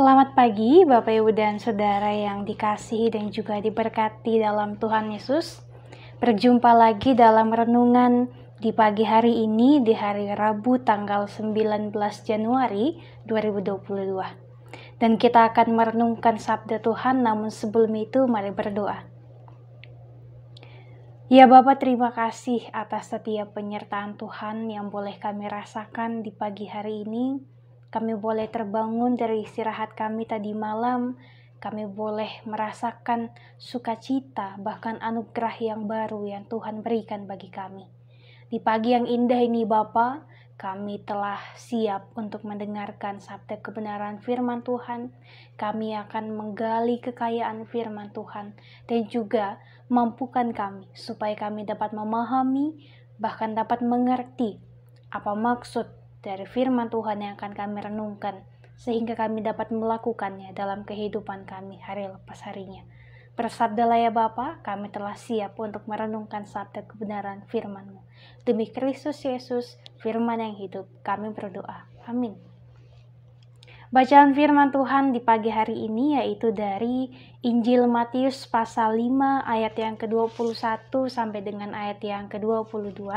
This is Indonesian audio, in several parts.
Selamat pagi Bapak Ibu dan Saudara yang dikasihi dan juga diberkati dalam Tuhan Yesus. Berjumpa lagi dalam renungan di pagi hari ini di hari Rabu tanggal 19 Januari 2022. Dan kita akan merenungkan sabda Tuhan, namun sebelum itu mari berdoa. Ya Bapa, terima kasih atas setiap penyertaan Tuhan yang boleh kami rasakan di pagi hari ini. Kami boleh terbangun dari istirahat kami tadi malam. Kami boleh merasakan sukacita, bahkan anugerah yang baru yang Tuhan berikan bagi kami. Di pagi yang indah ini Bapa, kami telah siap untuk mendengarkan sabda kebenaran firman Tuhan. Kami akan menggali kekayaan firman Tuhan dan juga mampukan kami supaya kami dapat memahami, bahkan dapat mengerti apa maksud dari firman Tuhan yang akan kami renungkan, sehingga kami dapat melakukannya dalam kehidupan kami hari lepas harinya. Bersabdalah ya Bapa, kami telah siap untuk merenungkan sabda kebenaran firman-Mu. Demi Kristus Yesus, firman yang hidup, kami berdoa. Amin. Bacaan firman Tuhan di pagi hari ini yaitu dari Injil Matius pasal 5 ayat yang ke-21 sampai dengan ayat yang ke-22.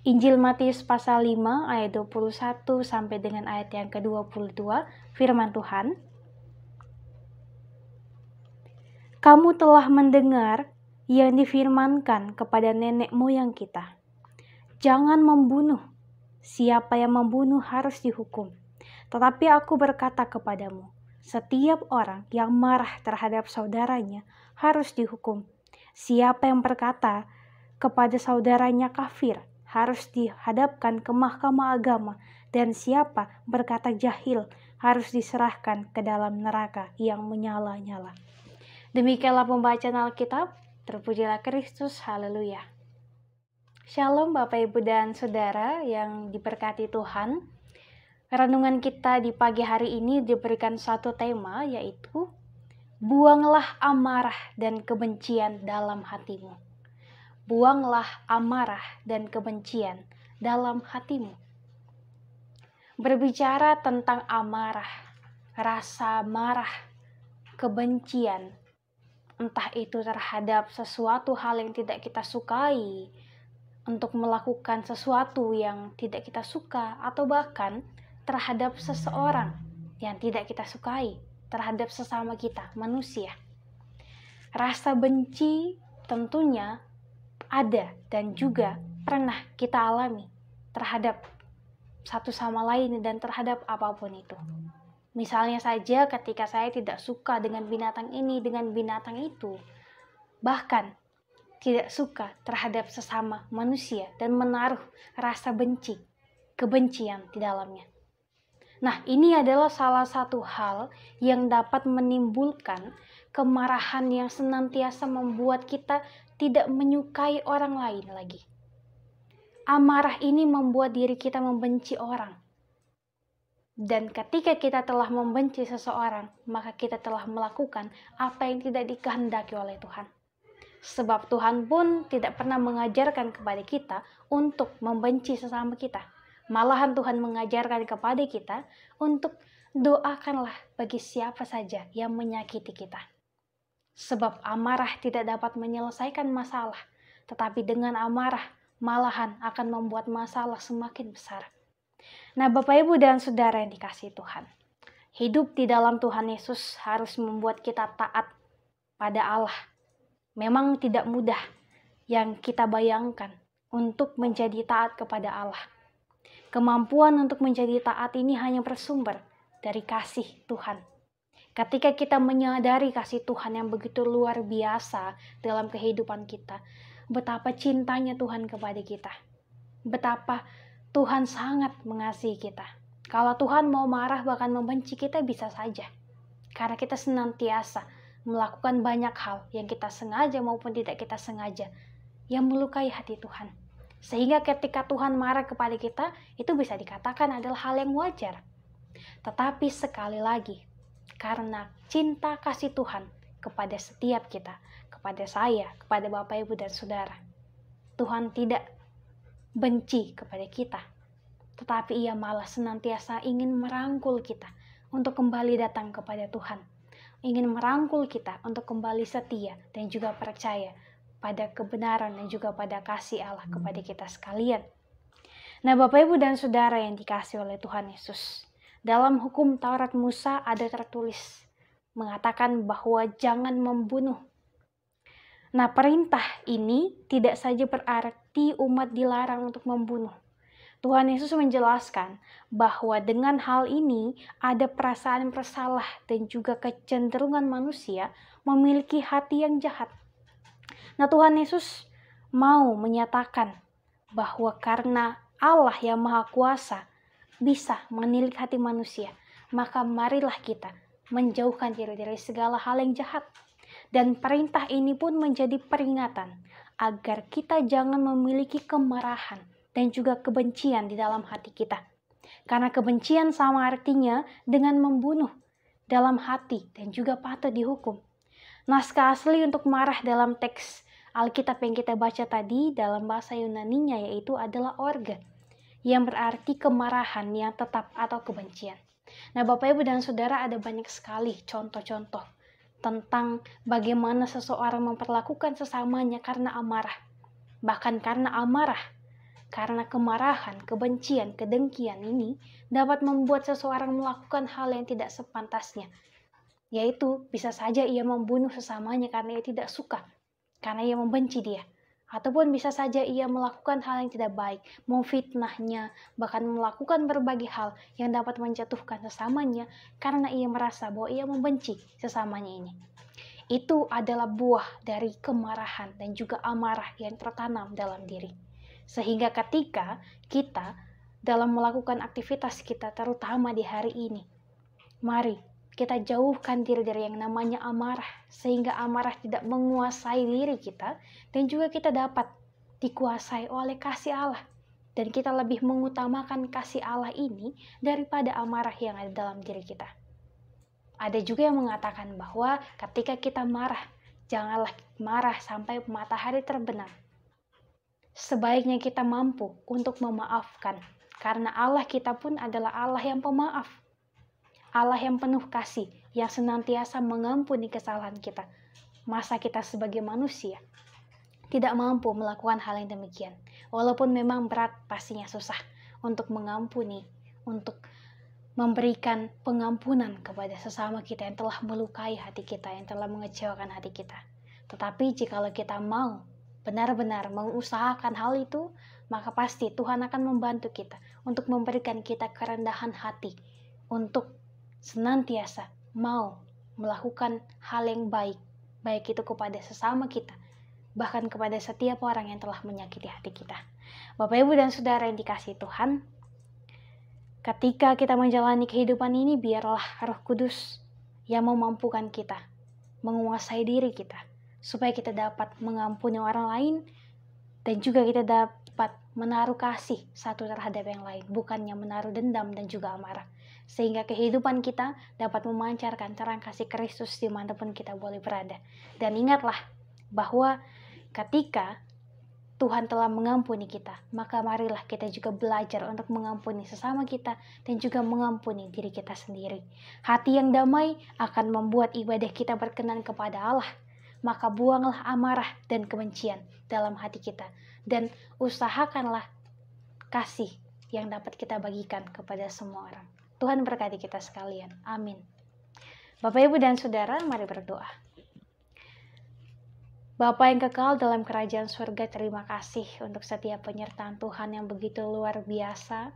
Injil Matius pasal 5 ayat 21 sampai dengan ayat yang ke-22, firman Tuhan. Kamu telah mendengar yang difirmankan kepada nenek moyang kita. Jangan membunuh. Siapa yang membunuh harus dihukum. Tetapi aku berkata kepadamu, setiap orang yang marah terhadap saudaranya harus dihukum. Siapa yang berkata kepada saudaranya kafir harus dihadapkan ke mahkamah agama, dan siapa berkata jahil harus diserahkan ke dalam neraka yang menyala-nyala. Demikianlah pembacaan Alkitab. Terpujilah Kristus, haleluya. Shalom Bapak Ibu dan Saudara yang diberkati Tuhan. Renungan kita di pagi hari ini diberikan satu tema, yaitu buanglah amarah dan kebencian dalam hatimu. Buanglah amarah dan kebencian dalam hatimu. Berbicara tentang amarah, rasa marah, kebencian, entah itu terhadap sesuatu hal yang tidak kita sukai, untuk melakukan sesuatu yang tidak kita suka, atau bahkan terhadap seseorang yang tidak kita sukai, terhadap sesama kita, manusia. Rasa benci tentunya ada dan juga pernah kita alami terhadap satu sama lain dan terhadap apapun itu. Misalnya saja ketika saya tidak suka dengan binatang ini, dengan binatang itu, bahkan tidak suka terhadap sesama manusia dan menaruh rasa benci, kebencian di dalamnya. Nah, ini adalah salah satu hal yang dapat menimbulkan kemarahan yang senantiasa membuat kita tidak menyukai orang lain lagi. Amarah ini membuat diri kita membenci orang. Dan ketika kita telah membenci seseorang, maka kita telah melakukan apa yang tidak dikehendaki oleh Tuhan. Sebab Tuhan pun tidak pernah mengajarkan kepada kita untuk membenci sesama kita. Malahan Tuhan mengajarkan kepada kita untuk doakanlah bagi siapa saja yang menyakiti kita. Sebab amarah tidak dapat menyelesaikan masalah, tetapi dengan amarah malahan akan membuat masalah semakin besar. Nah, Bapak Ibu dan Saudara yang dikasihi Tuhan, hidup di dalam Tuhan Yesus harus membuat kita taat pada Allah. Memang tidak mudah yang kita bayangkan untuk menjadi taat kepada Allah. Kemampuan untuk menjadi taat ini hanya bersumber dari kasih Tuhan. Ketika kita menyadari kasih Tuhan yang begitu luar biasa dalam kehidupan kita, betapa cintanya Tuhan kepada kita, betapa Tuhan sangat mengasihi kita. Kalau Tuhan mau marah bahkan membenci kita bisa saja, karena kita senantiasa melakukan banyak hal yang kita sengaja maupun tidak kita sengaja yang melukai hati Tuhan. Sehingga ketika Tuhan marah kepada kita, itu bisa dikatakan adalah hal yang wajar. Tetapi sekali lagi, karena cinta kasih Tuhan kepada setiap kita, kepada saya, kepada Bapak Ibu dan Saudara, Tuhan tidak benci kepada kita, tetapi Ia malah senantiasa ingin merangkul kita untuk kembali datang kepada Tuhan, ingin merangkul kita untuk kembali setia dan juga percaya pada kebenaran dan juga pada kasih Allah kepada kita sekalian. Nah, Bapak, Ibu, dan Saudara yang dikasihi oleh Tuhan Yesus, dalam hukum Taurat Musa ada tertulis mengatakan bahwa jangan membunuh. Nah, perintah ini tidak saja berarti umat dilarang untuk membunuh. Tuhan Yesus menjelaskan bahwa dengan hal ini ada perasaan bersalah dan juga kecenderungan manusia memiliki hati yang jahat. Nah, Tuhan Yesus mau menyatakan bahwa karena Allah yang Maha Kuasa bisa menilik hati manusia, maka marilah kita menjauhkan diri dari segala hal yang jahat. Dan perintah ini pun menjadi peringatan agar kita jangan memiliki kemarahan dan juga kebencian di dalam hati kita. Karena kebencian sama artinya dengan membunuh dalam hati dan juga patut dihukum. Naskah asli untuk marah dalam teks Alkitab yang kita baca tadi dalam bahasa Yunaninya yaitu adalah orge, yang berarti kemarahan yang tetap atau kebencian. Nah, Bapak, Ibu, dan Saudara, ada banyak sekali contoh-contoh tentang bagaimana seseorang memperlakukan sesamanya karena amarah. Bahkan karena amarah, karena kemarahan, kebencian, kedengkian ini dapat membuat seseorang melakukan hal yang tidak sepantasnya. Yaitu bisa saja ia membunuh sesamanya karena ia tidak suka, karena ia membenci dia. Ataupun bisa saja ia melakukan hal yang tidak baik, memfitnahnya, bahkan melakukan berbagai hal yang dapat menjatuhkan sesamanya karena ia merasa bahwa ia membenci sesamanya ini. Itu adalah buah dari kemarahan dan juga amarah yang tertanam dalam diri. Sehingga ketika kita dalam melakukan aktivitas kita, terutama di hari ini, mari kita jauhkan diri dari yang namanya amarah, sehingga amarah tidak menguasai diri kita, dan juga kita dapat dikuasai oleh kasih Allah. Dan kita lebih mengutamakan kasih Allah ini daripada amarah yang ada dalam diri kita. Ada juga yang mengatakan bahwa ketika kita marah, janganlah marah sampai matahari terbenam. Sebaiknya kita mampu untuk memaafkan, karena Allah kita pun adalah Allah yang pemaaf. Allah yang penuh kasih, yang senantiasa mengampuni kesalahan kita. Masa kita sebagai manusia tidak mampu melakukan hal yang demikian. Walaupun memang berat, pastinya susah untuk mengampuni, untuk memberikan pengampunan kepada sesama kita yang telah melukai hati kita, yang telah mengecewakan hati kita. Tetapi jikalau kita mau benar-benar mengusahakan hal itu, maka pasti Tuhan akan membantu kita untuk memberikan kita kerendahan hati, untuk senantiasa mau melakukan hal yang baik, baik itu kepada sesama kita, bahkan kepada setiap orang yang telah menyakiti hati kita. Bapak, Ibu, dan Saudara yang dikasihi Tuhan, ketika kita menjalani kehidupan ini, biarlah Roh Kudus yang memampukan kita, menguasai diri kita, supaya kita dapat mengampuni orang lain, dan juga kita dapat menaruh kasih satu terhadap yang lain, bukannya menaruh dendam dan juga amarah. Sehingga kehidupan kita dapat memancarkan terang kasih Kristus dimanapun kita boleh berada. Dan ingatlah bahwa ketika Tuhan telah mengampuni kita, maka marilah kita juga belajar untuk mengampuni sesama kita dan juga mengampuni diri kita sendiri. Hati yang damai akan membuat ibadah kita berkenan kepada Allah. Maka buanglah amarah dan kebencian dalam hati kita, dan usahakanlah kasih yang dapat kita bagikan kepada semua orang. Tuhan berkati kita sekalian. Amin. Bapak, Ibu, dan Saudara, mari berdoa. Bapa yang kekal dalam kerajaan surga, terima kasih untuk setiap penyertaan Tuhan yang begitu luar biasa.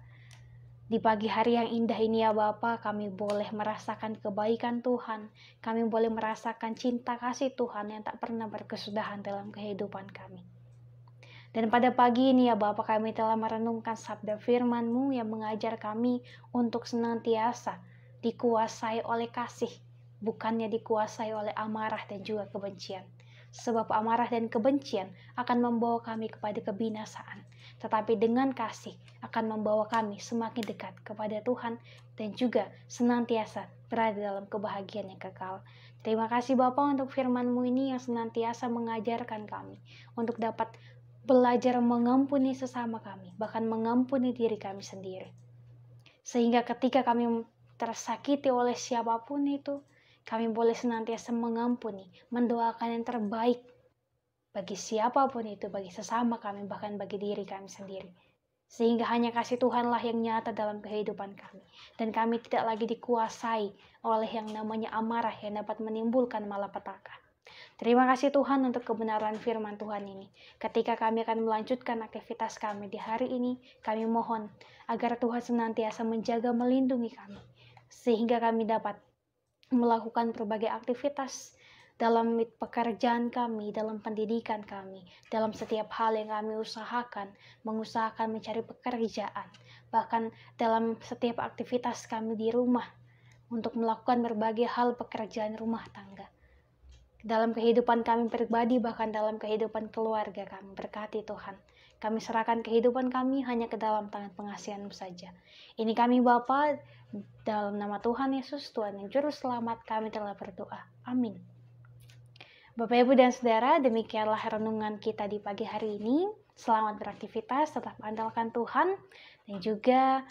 Di pagi hari yang indah ini ya Bapa, kami boleh merasakan kebaikan Tuhan. Kami boleh merasakan cinta kasih Tuhan yang tak pernah berkesudahan dalam kehidupan kami. Dan pada pagi ini ya Bapa, kami telah merenungkan sabda firman-Mu yang mengajar kami untuk senantiasa dikuasai oleh kasih, bukannya dikuasai oleh amarah dan juga kebencian. Sebab amarah dan kebencian akan membawa kami kepada kebinasaan, tetapi dengan kasih akan membawa kami semakin dekat kepada Tuhan dan juga senantiasa berada dalam kebahagiaan yang kekal. Terima kasih Bapa untuk firman-Mu ini yang senantiasa mengajarkan kami untuk dapat belajar mengampuni sesama kami, bahkan mengampuni diri kami sendiri. Sehingga ketika kami tersakiti oleh siapapun itu, kami boleh senantiasa mengampuni, mendoakan yang terbaik bagi siapapun itu, bagi sesama kami, bahkan bagi diri kami sendiri. Sehingga hanya kasih Tuhanlah yang nyata dalam kehidupan kami. Dan kami tidak lagi dikuasai oleh yang namanya amarah yang dapat menimbulkan malapetaka. Terima kasih Tuhan untuk kebenaran firman Tuhan ini. Ketika kami akan melanjutkan aktivitas kami di hari ini, kami mohon agar Tuhan senantiasa menjaga melindungi kami. Sehingga kami dapat melakukan berbagai aktivitas dalam pekerjaan kami, dalam pendidikan kami, dalam setiap hal yang kami mengusahakan mencari pekerjaan, bahkan dalam setiap aktivitas kami di rumah untuk melakukan berbagai hal pekerjaan rumah tangga. Dalam kehidupan kami pribadi, bahkan dalam kehidupan keluarga kami, berkati Tuhan. Kami serahkan kehidupan kami hanya ke dalam tangan pengasihan-Mu saja. Ini kami Bapa, dalam nama Tuhan Yesus, Tuhan yang Juru Selamat, kami telah berdoa. Amin. Bapak, Ibu, dan Saudara, demikianlah renungan kita di pagi hari ini. Selamat beraktivitas, tetap andalkan Tuhan, dan juga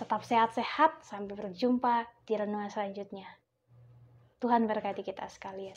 tetap sehat-sehat. Sampai berjumpa di renungan selanjutnya. Tuhan berkati kita sekalian.